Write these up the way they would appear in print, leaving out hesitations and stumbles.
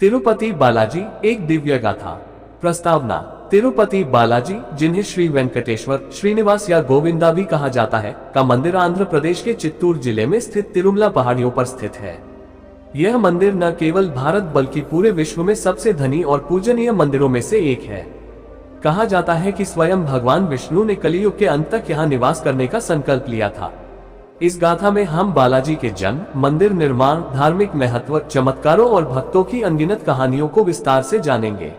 तिरुपति बालाजी एक दिव्य गाथा। प्रस्तावना। तिरुपति बालाजी, जिन्हें श्री वेंकटेश्वर, श्रीनिवास या गोविंदा भी कहा जाता है, का मंदिर आंध्र प्रदेश के चित्तूर जिले में स्थित तिरुमला पहाड़ियों पर स्थित है। यह मंदिर न केवल भारत बल्कि पूरे विश्व में सबसे धनी और पूजनीय मंदिरों में से एक है। कहा जाता है कि स्वयं भगवान विष्णु ने कलियुग के अंत तक यहाँ निवास करने का संकल्प लिया था। इस गाथा में हम बालाजी के जन्म, मंदिर निर्माण, धार्मिक महत्व, चमत्कारों और भक्तों की अनगिनत कहानियों को विस्तार से जानेंगे।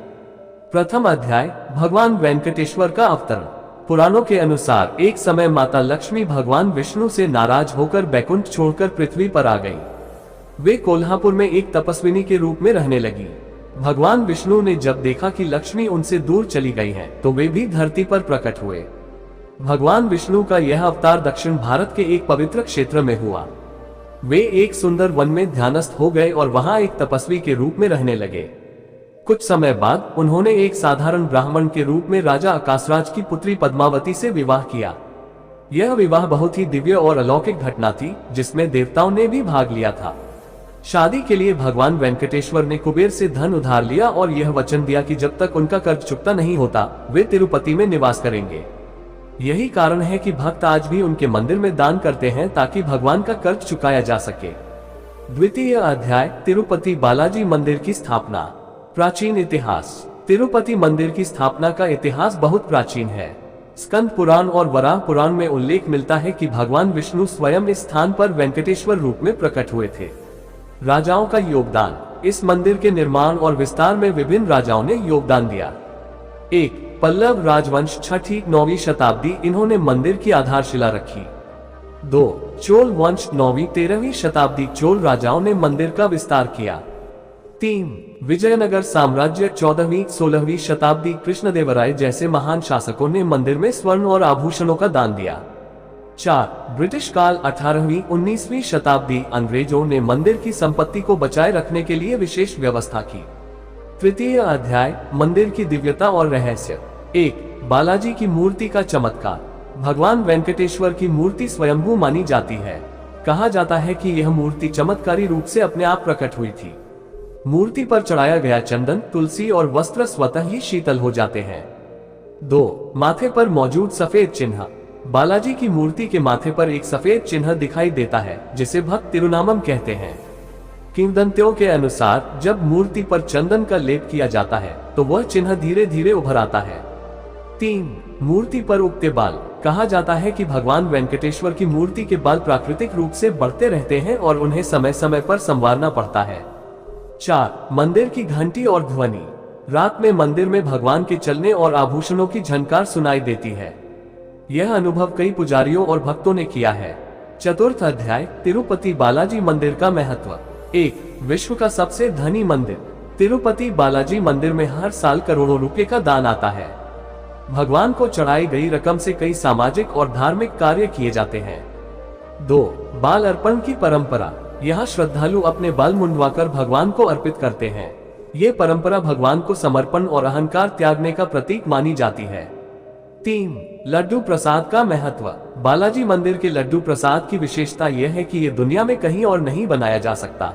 प्रथम अध्याय, भगवान वेंकटेश्वर का अवतरण। पुराणों के अनुसार एक समय माता लक्ष्मी भगवान विष्णु से नाराज होकर बैकुंठ छोड़कर पृथ्वी पर आ गई। वे कोल्हापुर में एक तपस्विनी के रूप में रहने लगी। भगवान विष्णु ने जब देखा कि लक्ष्मी उनसे दूर चली गई है, तो वे भी धरती पर प्रकट हुए। भगवान विष्णु का यह अवतार दक्षिण भारत के एक पवित्र क्षेत्र में हुआ। वे एक सुंदर वन में ध्यानस्थ हो गए और वहां एक तपस्वी के रूप में रहने लगे। कुछ समय बाद उन्होंने एक साधारण ब्राह्मण के रूप में राजा आकाशराज की पुत्री पद्मावती से विवाह किया। यह विवाह बहुत ही दिव्य और अलौकिक घटना थी, जिसमें देवताओं ने भी भाग लिया था। शादी के लिए भगवान वेंकटेश्वर ने कुबेर से धन उधार लिया और यह वचन दिया कि जब तक उनका कर्ज चुकता नहीं होता, वे तिरुपति में निवास करेंगे। यही कारण है कि भक्त आज भी उनके मंदिर में दान करते हैं, ताकि भगवान का कर्ज चुकाया जा सके। द्वितीय अध्याय, तिरुपति बालाजी मंदिर की स्थापना। प्राचीन इतिहास। तिरुपति मंदिर की स्थापना का इतिहास बहुत प्राचीन है। स्कंद पुराण और वराह पुराण में उल्लेख मिलता है कि भगवान विष्णु स्वयं इस स्थान पर वेंकटेश्वर रूप में प्रकट हुए थे। राजाओं का योगदान। इस मंदिर के निर्माण और विस्तार में विभिन्न राजाओं ने योगदान दिया। 1. पल्लव राजवंश 6ठी-9वीं शताब्दी, इन्होंने मंदिर की आधारशिला रखी। 2. चोल वंश 9वीं-13वीं शताब्दी, चोल राजाओं ने मंदिर का विस्तार किया। 3. विजयनगर साम्राज्य 14वीं-16वीं शताब्दी, कृष्णदेवराय जैसे महान शासकों ने मंदिर में स्वर्ण और आभूषणों का दान दिया। 4. ब्रिटिश काल 18वीं-19वीं शताब्दी, अंग्रेजों ने मंदिर की संपत्ति को बचाए रखने के लिए विशेष व्यवस्था की। तृतीय अध्याय, मंदिर की दिव्यता और रहस्य। 1. बालाजी की मूर्ति का चमत्कार। भगवान वेंकटेश्वर की मूर्ति स्वयंभू मानी जाती है। कहा जाता है कि यह मूर्ति चमत्कारी रूप से अपने आप प्रकट हुई थी। मूर्ति पर चढ़ाया गया चंदन, तुलसी और वस्त्र स्वतः ही शीतल हो जाते हैं। 2. माथे पर मौजूद सफेद चिन्ह। बालाजी की मूर्ति के माथे पर एक सफेद चिन्ह दिखाई देता है, जिसे भक्त तिरुनामम कहते हैं। किंवदंतियों के अनुसार जब मूर्ति पर चंदन का लेप किया जाता है, तो वह चिन्ह धीरे धीरे उभर आता है। 3. मूर्ति पर उगते बाल। कहा जाता है कि भगवान वेंकटेश्वर की मूर्ति के बाल प्राकृतिक रूप से बढ़ते रहते हैं और उन्हें समय समय पर संवारना पड़ता है। 4. मंदिर की घंटी और ध्वनि। रात में मंदिर में भगवान के चलने और आभूषणों की झनकार सुनाई देती है। यह अनुभव कई पुजारियों और भक्तों ने किया है। चतुर्थ अध्याय, तिरुपति बालाजी मंदिर का महत्व। 1. विश्व का सबसे धनी मंदिर। तिरुपति बालाजी मंदिर में हर साल करोड़ों रुपए का दान आता है। भगवान को चढ़ाई गई रकम से कई सामाजिक और धार्मिक कार्य किए जाते हैं। 2. बाल अर्पण की परंपरा। यहाँ श्रद्धालु अपने बाल मुंडवाकर भगवान को अर्पित करते हैं। ये परंपरा भगवान को समर्पण और अहंकार त्यागने का प्रतीक मानी जाती है। 3. लड्डू प्रसाद का महत्व। बालाजी मंदिर के लड्डू प्रसाद की विशेषता यह है कि ये दुनिया में कहीं और नहीं बनाया जा सकता।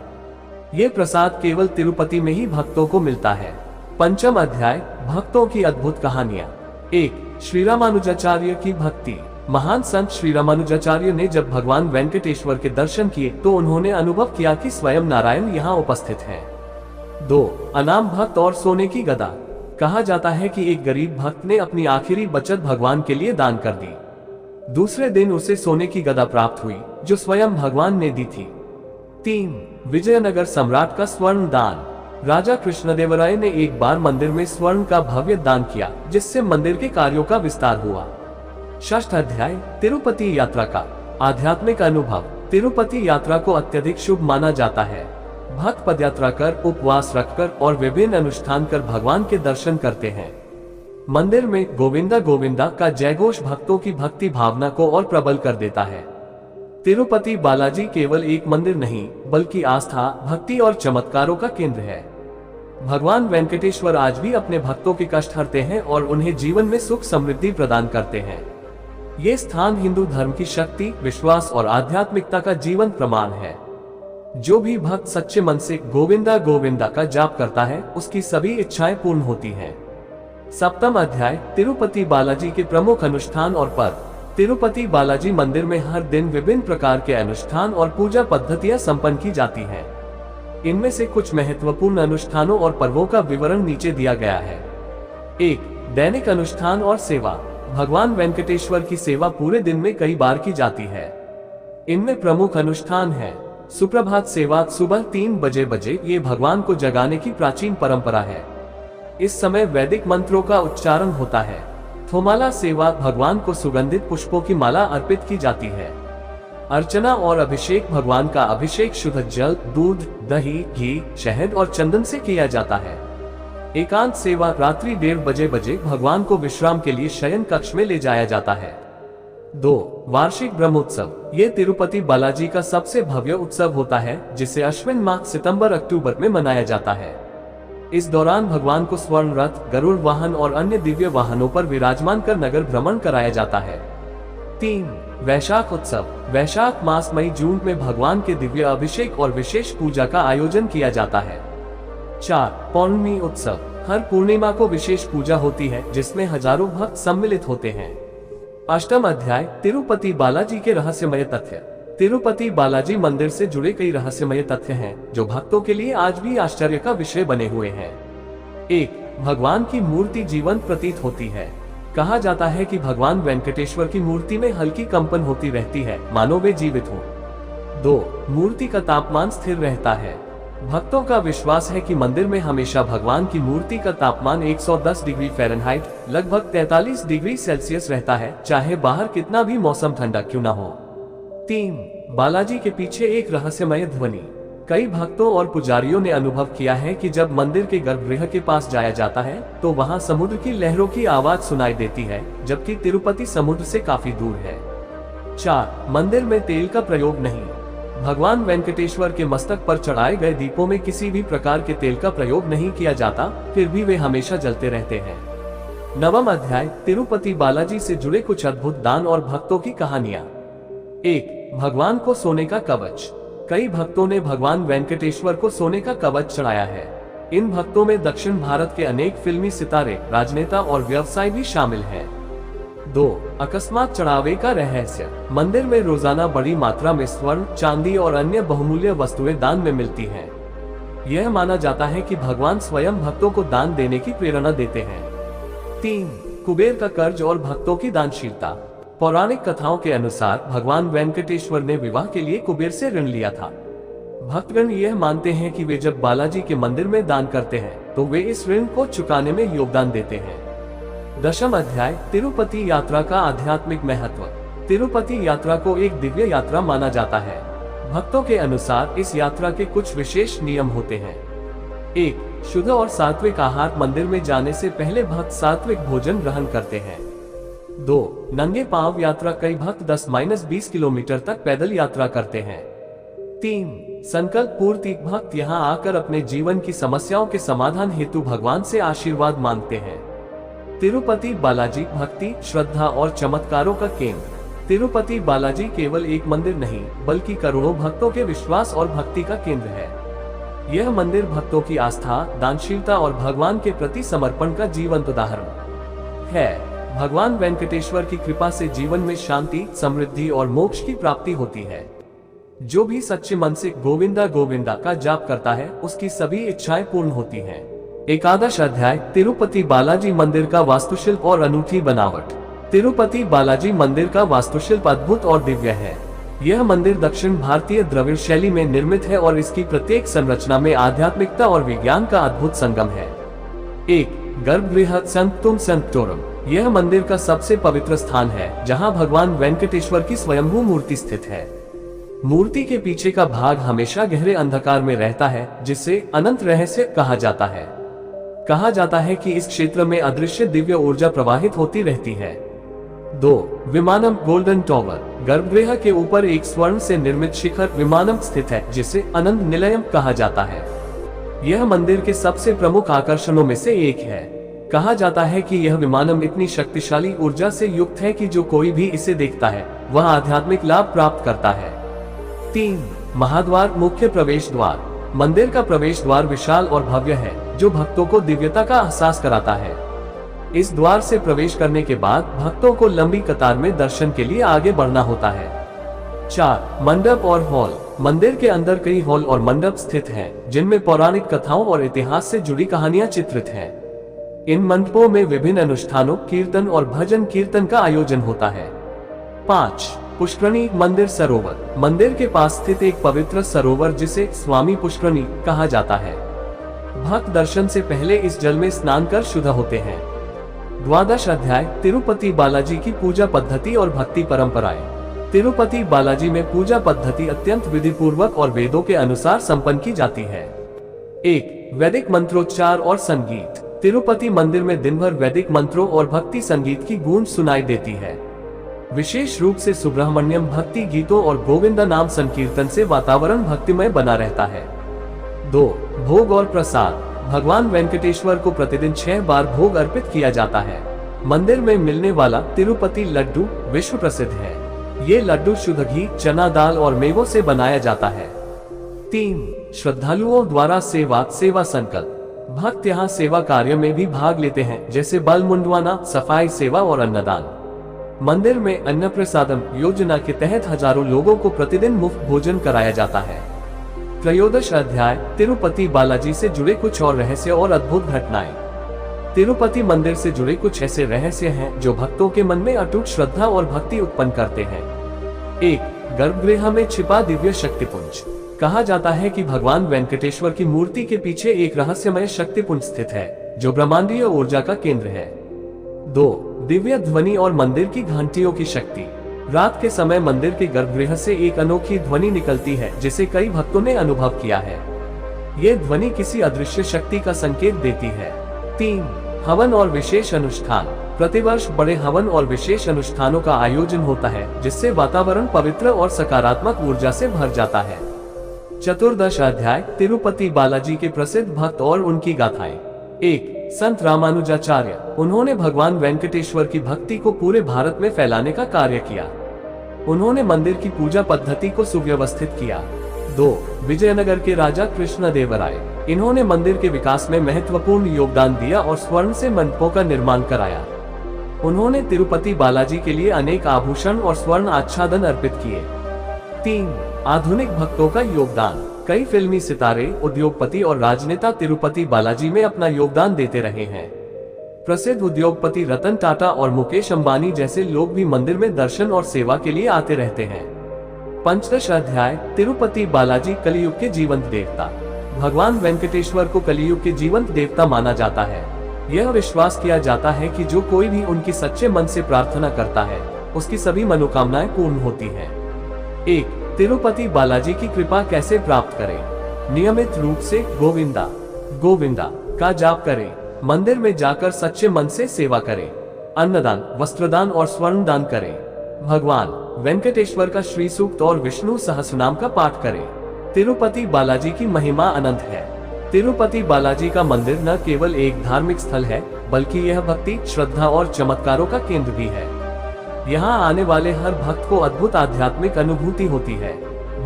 ये प्रसाद केवल तिरुपति में ही भक्तों को मिलता है। पंचम अध्याय, भक्तों की अद्भुत कहानियां। 1. श्री रामानुजाचार्य की भक्ति। महान संत श्री रामानुजाचार्य ने जब भगवान वेंकटेश्वर के दर्शन किए, तो उन्होंने अनुभव किया कि स्वयं नारायण यहाँ उपस्थित हैं। 2. अनाम भक्त और सोने की गदा। कहा जाता है कि एक गरीब भक्त ने अपनी आखिरी बचत भगवान के लिए दान कर दी। दूसरे दिन उसे सोने की गदा प्राप्त हुई, जो स्वयं भगवान ने दी थी। 3. विजयनगर सम्राट का स्वर्ण दान। राजा कृष्णदेवराय ने एक बार मंदिर में स्वर्ण का भव्य दान किया, जिससे मंदिर के कार्यों का विस्तार हुआ। षष्ठ अध्याय, तिरुपति यात्रा का आध्यात्मिक अनुभव। तिरुपति यात्रा को अत्यधिक शुभ माना जाता है। भक्त पदयात्रा कर, उपवास रखकर और विभिन्न अनुष्ठान कर भगवान के दर्शन करते हैं। मंदिर में गोविंदा गोविंदा का जयघोष भक्तों की भक्ति भावना को और प्रबल कर देता है। तिरुपति बालाजी केवल एक मंदिर नहीं, बल्कि आस्था, भक्ति और चमत्कारों का केंद्र है। भगवान वेंकटेश्वर आज भी अपने भक्तों के कष्ट हरते हैं और उन्हें जीवन में सुख समृद्धि प्रदान करते हैं। ये स्थान हिंदू धर्म की शक्ति, विश्वास और आध्यात्मिकता का जीवंत प्रमाण है। जो भी भक्त सच्चे मन से गोविंदा गोविंदा का जाप करता है उसकी सभी इच्छाएं पूर्ण होती हैं। सप्तम अध्याय तिरुपति बालाजी के प्रमुख अनुष्ठान और पर्व। तिरुपति बालाजी मंदिर में हर दिन विभिन्न प्रकार के अनुष्ठान और पूजा पद्धतियां संपन्न की जाती हैं। इनमें से कुछ महत्वपूर्ण अनुष्ठानों और पर्वों का विवरण नीचे दिया गया है। 1. दैनिक अनुष्ठान और सेवा। भगवान वेंकटेश्वर की सेवा पूरे दिन में कई बार की जाती है। इनमें प्रमुख अनुष्ठान है सुप्रभात सेवा। सुबह 3 बजे ये भगवान को जगाने की प्राचीन परंपरा है। इस समय वैदिक मंत्रों का उच्चारण होता है। थोमाला सेवा। भगवान को सुगंधित पुष्पों की माला अर्पित की जाती है। अर्चना और अभिषेक। भगवान का अभिषेक शुद्ध जल, दूध, दही, घी, शहद और चंदन से किया जाता है। एकांत सेवा। रात्रि 1:30 बजे भगवान को विश्राम के लिए शयन कक्ष में ले जाया जाता है। 2. वार्षिक ब्रह्मोत्सव। ये तिरुपति बालाजी का सबसे भव्य उत्सव होता है जिसे अश्विन माह सितंबर-अक्टूबर में मनाया जाता है। इस दौरान भगवान को स्वर्ण रथ, गरुड़ वाहन और अन्य दिव्य वाहनों पर विराजमान कर नगर भ्रमण कराया जाता है। 3. वैशाख उत्सव। वैशाख मास मई-जून में भगवान के दिव्य अभिषेक और विशेष पूजा का आयोजन किया जाता है। 4. पौर्णमी उत्सव। हर पूर्णिमा को विशेष पूजा होती है जिसमें हजारों भक्त सम्मिलित होते हैं। अष्टम अध्याय तिरुपति बालाजी के रहस्यमय तथ्य। तिरुपति बालाजी मंदिर से जुड़े कई रहस्यमय तथ्य हैं जो भक्तों के लिए आज भी आश्चर्य का विषय बने हुए हैं। 1. भगवान की मूर्ति जीवंत प्रतीत होती है। कहा जाता है कि भगवान वेंकटेश्वर की मूर्ति में हल्की कंपन होती रहती है, मानो वे जीवित हो। 2. मूर्ति का तापमान स्थिर रहता है। भक्तों का विश्वास है कि मंदिर में हमेशा भगवान की मूर्ति का तापमान 110 डिग्री फ़ारेनहाइट लगभग 43 डिग्री सेल्सियस रहता है, चाहे बाहर कितना भी मौसम ठंडा क्यों न हो। 3. बालाजी के पीछे एक रहस्यमय ध्वनि। कई भक्तों और पुजारियों ने अनुभव किया है कि जब मंदिर के गर्भगृह के पास जाया जाता है तो वहां समुद्र की लहरों की आवाज सुनाई देती है, जबकि तिरुपति समुद्र से काफी दूर है। 4. मंदिर में तेल का प्रयोग नहीं। भगवान वेंकटेश्वर के मस्तक पर चढ़ाए गए दीपों में किसी भी प्रकार के तेल का प्रयोग नहीं किया जाता, फिर भी वे हमेशा जलते रहते हैं। 9वां अध्याय तिरुपति बालाजी से जुड़े कुछ अद्भुत दान और भक्तों की कहानियां। 1. भगवान को सोने का कवच। कई भक्तों ने भगवान वेंकटेश्वर को सोने का कवच चढ़ाया है। इन भक्तों में दक्षिण भारत के अनेक फिल्मी सितारे, राजनेता और व्यवसायी भी शामिल हैं। 2. अकस्मात चढ़ावे का रहस्य। मंदिर में रोजाना बड़ी मात्रा में स्वर्ण, चांदी और अन्य बहुमूल्य वस्तुएं दान में मिलती हैं। यह माना जाता है कि भगवान स्वयं भक्तों को दान देने की प्रेरणा देते हैं। 3. कुबेर का कर्ज और भक्तों की दानशीलता। पौराणिक कथाओं के अनुसार भगवान वेंकटेश्वर ने विवाह के लिए कुबेर से ऋण लिया था। भक्तगण यह मानते हैं कि वे जब बालाजी के मंदिर में दान करते हैं तो वे इस ऋण को चुकाने में योगदान देते हैं। 10वां अध्याय तिरुपति यात्रा का आध्यात्मिक महत्व। तिरुपति यात्रा को एक दिव्य यात्रा माना जाता है। भक्तों के अनुसार इस यात्रा के कुछ विशेष नियम होते हैं। 1. शुद्ध और सात्विक आहार। मंदिर में जाने से पहले भक्त सात्विक भोजन ग्रहण करते हैं। 2. नंगे पांव यात्रा। कई भक्त 10-20 किलोमीटर तक पैदल यात्रा करते हैं। 3. संकल्प पूर्ति। भक्त यहाँ आकर अपने जीवन की समस्याओं के समाधान हेतु भगवान से आशीर्वाद मांगते हैं। तिरुपति बालाजी भक्ति, श्रद्धा और चमत्कारों का केंद्र। तिरुपति बालाजी केवल एक मंदिर नहीं बल्कि करोड़ों भक्तों के विश्वास और भक्ति का केंद्र है। यह मंदिर भक्तों की आस्था, दानशीलता और भगवान के प्रति समर्पण का जीवंत उदाहरण है। भगवान वेंकटेश्वर की कृपा से जीवन में शांति, समृद्धि और मोक्ष की प्राप्ति होती है। जो भी सच्चे मन से गोविंदा गोविंदा का जाप करता है उसकी सभी इच्छाएं पूर्ण होती हैं। 11वां अध्याय तिरुपति बालाजी मंदिर का वास्तुशिल्प और अनूठी बनावट। तिरुपति बालाजी मंदिर का वास्तुशिल्प अद्भुत और दिव्य है। यह मंदिर दक्षिण भारतीय द्रविड़ शैली में निर्मित है और इसकी प्रत्येक संरचना में आध्यात्मिकता और विज्ञान का अद्भुत संगम है। 1. गर्भगृह सेंक्टुम सेंक्टोरम। यह मंदिर का सबसे पवित्र स्थान है जहां भगवान वेंकटेश्वर की स्वयंभू मूर्ति स्थित है। मूर्ति के पीछे का भाग हमेशा गहरे अंधकार में रहता है, जिसे अनंत रहस्य कहा जाता है। कहा जाता है कि इस क्षेत्र में अदृश्य दिव्य ऊर्जा प्रवाहित होती रहती है। 2. विमानम गोल्डन टॉवर। गर्भगृह के ऊपर एक स्वर्ण से निर्मित शिखर विमानम स्थित है जिसे अनंत निलयम कहा जाता है। यह मंदिर के सबसे प्रमुख आकर्षणों में से एक है। कहा जाता है कि यह विमानम इतनी शक्तिशाली ऊर्जा से युक्त है कि जो कोई भी इसे देखता है वह आध्यात्मिक लाभ प्राप्त करता है। 3. महाद्वार मुख्य प्रवेश द्वार। मंदिर का प्रवेश द्वार विशाल और भव्य है, जो भक्तों को दिव्यता का एहसास कराता है। इस द्वार से प्रवेश करने के बाद भक्तों को लंबी कतार में दर्शन के लिए आगे बढ़ना होता है। 4. मंडप और हॉल। मंदिर के अंदर कई हॉल और मंडप स्थित हैं, जिनमें पौराणिक कथाओं और इतिहास से जुड़ी कहानियां चित्रित हैं। इन मंडपों में विभिन्न अनुष्ठानों, कीर्तन और भजन कीर्तन का आयोजन होता है। 5. पुष्करणी मंदिर सरोवर। मंदिर के पास स्थित एक पवित्र सरोवर जिसे स्वामी पुष्करणी कहा जाता है। भक्त दर्शन से पहले इस जल में स्नान कर शुद्ध होते हैं। 12 अध्याय तिरुपति बालाजी की पूजा पद्धति और भक्ति परंपराएं। तिरुपति बालाजी में पूजा पद्धति अत्यंत विधि पूर्वक और वेदों के अनुसार संपन्न की जाती है। 1. वैदिक मंत्रोच्चार और संगीत। तिरुपति मंदिर में दिन भर वैदिक मंत्रों और भक्ति संगीत की गूंज सुनाई देती है। विशेष रूप से सुब्रह्मण्यम भक्ति गीतों और गोविंदा नाम संकीर्तन से वातावरण भक्तिमय बना रहता है। 2. भोग और प्रसाद। भगवान वेंकटेश्वर को प्रतिदिन 6 बार भोग अर्पित किया जाता है। मंदिर में मिलने वाला तिरुपति लड्डू विश्व प्रसिद्ध है। ये लड्डू शुद्ध घी, चना दाल और मेवों से बनाया जाता है। 3. श्रद्धालुओं द्वारा सेवा संकल्प। भक्त यहाँ सेवा कार्य में भी भाग लेते हैं, जैसे बल मुंडवाना, सफाई सेवा और अन्नदान। मंदिर में अन्न प्रसादम योजना के तहत हजारों लोगों को प्रतिदिन मुफ्त भोजन कराया जाता है। 13 अध्याय तिरुपति बालाजी से जुड़े कुछ और रहस्य और अद्भुत घटनाएं। तिरुपति मंदिर से जुड़े कुछ ऐसे रहस्य हैं जो भक्तों के मन में अटूट श्रद्धा और भक्ति उत्पन्न करते हैं। 1. गर्भगृह में छिपा दिव्य शक्तिपुंज। कहा जाता है कि भगवान वेंकटेश्वर की मूर्ति के पीछे एक रहस्यमय शक्तिपुंज स्थित है, जो ब्रह्मांडीय ऊर्जा का केंद्र है। 2. दिव्य ध्वनि और मंदिर की घंटियों की शक्ति। रात के समय मंदिर के गर्भगृह से एक अनोखी ध्वनि निकलती है, जिसे कई भक्तों ने अनुभव किया है। ये ध्वनि किसी अदृश्य शक्ति का संकेत देती है। 3. हवन और विशेष अनुष्ठान। प्रतिवर्ष बड़े हवन और विशेष अनुष्ठानों का आयोजन होता है, जिससे वातावरण पवित्र और सकारात्मक ऊर्जा से भर जाता है। 14 अध्याय तिरुपति बालाजी के प्रसिद्ध भक्त और उनकी गाथाएं। 1. संत रामानुजाचार्य। उन्होंने भगवान वेंकटेश्वर की भक्ति को पूरे भारत में फैलाने का कार्य किया। उन्होंने मंदिर की पूजा पद्धति को सुव्यवस्थित किया। 2. विजयनगर के राजा कृष्णदेवराय। इन्होंने मंदिर के विकास में महत्वपूर्ण योगदान दिया और स्वर्ण से मंडपों का निर्माण कराया। उन्होंने तिरुपति बालाजी के लिए अनेक आभूषण और स्वर्ण आच्छादन अर्पित किए। 3. आधुनिक भक्तों का योगदान। कई फिल्मी सितारे, उद्योगपति और राजनेता तिरुपति बालाजी में अपना योगदान देते रहे हैं। प्रसिद्ध उद्योगपति रतन टाटा और मुकेश अंबानी जैसे लोग भी मंदिर में दर्शन और सेवा के लिए आते रहते हैं। 15 अध्याय तिरुपति बालाजी कलियुग के जीवंत देवता। भगवान वेंकटेश्वर को कलियुग के जीवंत देवता माना जाता है। यह विश्वास किया जाता है कि जो कोई भी उनकी सच्चे मन से प्रार्थना करता है, उसकी सभी मनोकामनाएं पूर्ण होती हैं। 1. तिरुपति बालाजी की कृपा कैसे प्राप्त करें। नियमित रूप से गोविंदा का जाप करें। मंदिर में जाकर सच्चे मन से सेवा करें। अन्नदान, वस्त्रदान और स्वर्ण दान करें। भगवान वेंकटेश्वर का श्री सूक्त और विष्णु सहस्रनाम का पाठ करें। तिरुपति बालाजी की महिमा अनंत है। तिरुपति बालाजी का मंदिर न केवल एक धार्मिक स्थल है, बल्कि यह भक्ति, श्रद्धा और चमत्कारों का केंद्र भी है। यहाँ आने वाले हर भक्त को अद्भुत आध्यात्मिक अनुभूति होती है।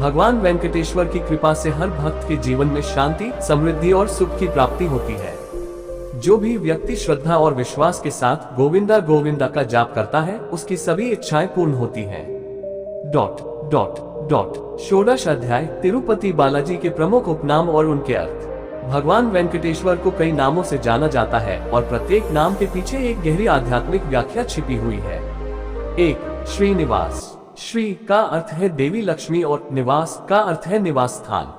भगवान वेंकटेश्वर की कृपा से हर भक्त के जीवन में शांति, समृद्धि और सुख की प्राप्ति होती है। जो भी व्यक्ति श्रद्धा और विश्वास के साथ गोविंदा का जाप करता है, उसकी सभी इच्छाएं पूर्ण होती हैं। 16 अध्याय तिरुपति बालाजी के प्रमुख उपनाम और उनके अर्थ। भगवान वेंकटेश्वर को कई नामों से जाना जाता है और प्रत्येक नाम के पीछे एक गहरी आध्यात्मिक व्याख्या छिपी हुई है। 1. श्रीनिवास। श्री का अर्थ है देवी लक्ष्मी और निवास का अर्थ है निवास स्थान।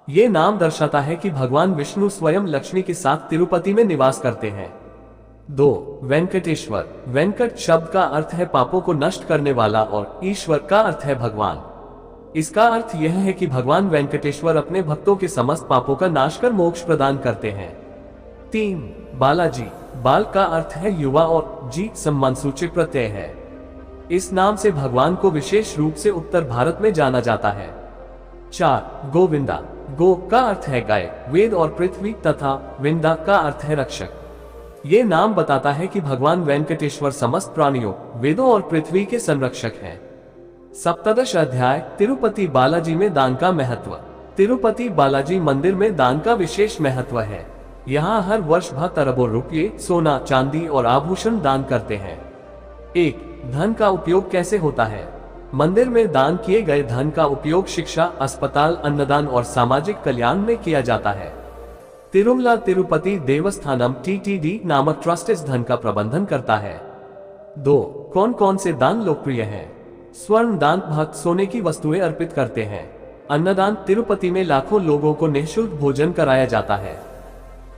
ये नाम दर्शाता है कि भगवान विष्णु स्वयं लक्ष्मी के साथ तिरुपति में निवास करते हैं। 2. वेंकटेश्वर। वेंकट शब्द का अर्थ है पापों को नष्ट करने वाला और ईश्वर का अर्थ है भगवान। इसका अर्थ यह है कि भगवान वेंकटेश्वर अपने भक्तों के समस्त पापों का नाश कर मोक्ष प्रदान करते हैं। 3. बालाजी। बाल का अर्थ है युवा और जी सम्मानसूचक प्रत्यय है। इस नाम से भगवान को विशेष रूप से उत्तर भारत में जाना जाता है। 4. गोविंदा। गो का अर्थ है गाय, वेद और पृथ्वी तथा विंदा का अर्थ है रक्षक। ये नाम बताता है कि भगवान वेंकटेश्वर समस्त प्राणियों, वेदों और पृथ्वी के संरक्षक हैं। सप्तदश अध्याय तिरुपति बालाजी में दान का महत्व। तिरुपति बालाजी मंदिर में दान का विशेष महत्व है। यहाँ हर वर्ष भक्त अरबों रुपये, सोना, चांदी और आभूषण दान करते हैं। 1. धन का उपयोग कैसे होता है? मंदिर में दान किए गए धन का उपयोग शिक्षा, अस्पताल, अन्नदान और सामाजिक कल्याण में किया जाता है। तिरुमला तिरुपति देवस्थानम (TTD) नामक ट्रस्ट इस धन का प्रबंधन करता है। 2. कौन कौन से दान लोकप्रिय हैं? स्वर्ण दान, भक्त सोने की वस्तुएं अर्पित करते हैं। अन्नदान, तिरुपति में लाखों लोगों को निःशुल्क भोजन कराया जाता है।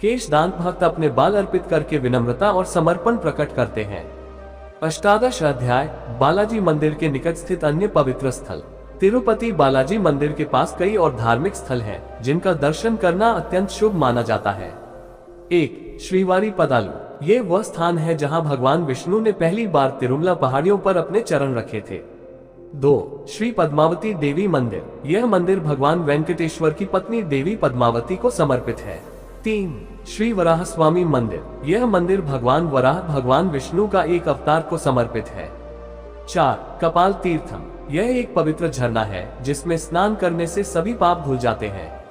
केश दान, भक्त अपने बाल अर्पित करके विनम्रता और समर्पण प्रकट करते हैं। अष्टादश अध्याय बालाजी मंदिर के निकट स्थित अन्य पवित्र स्थल। तिरुपति बालाजी मंदिर के पास कई और धार्मिक स्थल हैं, जिनका दर्शन करना अत्यंत शुभ माना जाता है। 1. श्रीवारी पदालू। ये वह स्थान है जहां भगवान विष्णु ने पहली बार तिरुमला पहाड़ियों पर अपने चरण रखे थे। 2. श्री पद्मावती देवी मंदिर। यह मंदिर भगवान वेंकटेश्वर की पत्नी देवी पद्मावती को समर्पित है। 3. श्री वराह स्वामी मंदिर। यह मंदिर भगवान वराह, भगवान विष्णु का एक अवतार को समर्पित है। 4. कपाल तीर्थम। यह एक पवित्र झरना है जिसमें स्नान करने से सभी पाप धुल जाते हैं।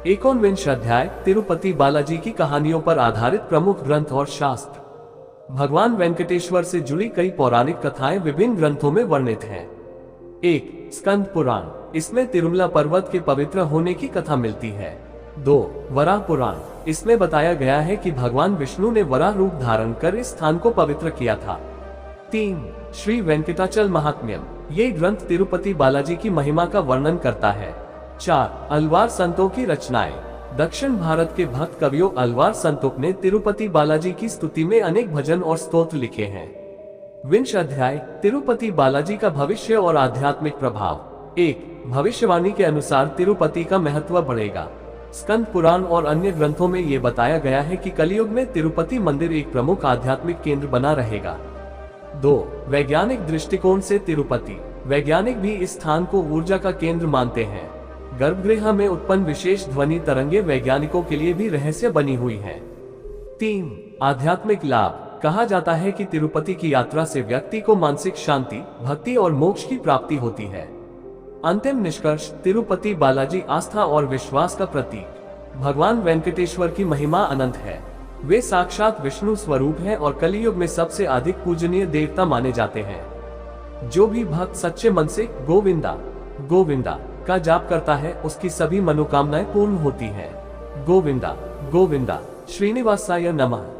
19वां अध्याय तिरुपति बालाजी की कहानियों पर आधारित प्रमुख ग्रंथ और शास्त्र। भगवान वेंकटेश्वर से जुड़ी कई पौराणिक कथाएं विभिन्न ग्रंथों में वर्णित हैं। 1. स्कंद पुराण। इसमें तिरुमला पर्वत के पवित्र होने की कथा मिलती है। 2. वराह पुराण। इसमें बताया गया है कि भगवान विष्णु ने वराह रूप धारण कर इस स्थान को पवित्र किया था। 3. श्री वेंकटाचल महात्म्यम। ये ग्रंथ तिरुपति बालाजी की महिमा का वर्णन करता है। 4. अलवार संतों की रचनाएं। दक्षिण भारत के भक्त कवियों अलवार संतों ने तिरुपति बालाजी की स्तुति में अनेक भजन और स्तोत्र लिखे हैं। 20वां अध्याय तिरुपति बालाजी का भविष्य और आध्यात्मिक प्रभाव। 1. भविष्यवाणी के अनुसार तिरुपति का महत्व बढ़ेगा। स्कंद पुराण और अन्य ग्रंथों में ये बताया गया है कि कलयुग में तिरुपति मंदिर एक प्रमुख आध्यात्मिक केंद्र बना रहेगा। 2. वैज्ञानिक दृष्टिकोण से तिरुपति। वैज्ञानिक भी इस स्थान को ऊर्जा का केंद्र मानते हैं। गर्भगृह में उत्पन्न विशेष ध्वनि तरंगे वैज्ञानिकों के लिए भी रहस्य बनी हुई हैं। 3. आध्यात्मिक लाभ। कहा जाता है कि तिरुपति की यात्रा से व्यक्ति को मानसिक शांति, भक्ति और मोक्ष की प्राप्ति होती है। अंतिम निष्कर्ष, तिरुपति बालाजी आस्था और विश्वास का प्रतीक। भगवान वेंकटेश्वर की महिमा अनंत है। वे साक्षात विष्णु स्वरूप हैं और कलियुग में सबसे अधिक पूजनीय देवता माने जाते हैं। जो भी भक्त सच्चे मन से गोविंदा गोविंदा का जाप करता है, उसकी सभी मनोकामनाएं पूर्ण होती हैं। गोविंदा गोविंदा श्रीनिवासाय नमः।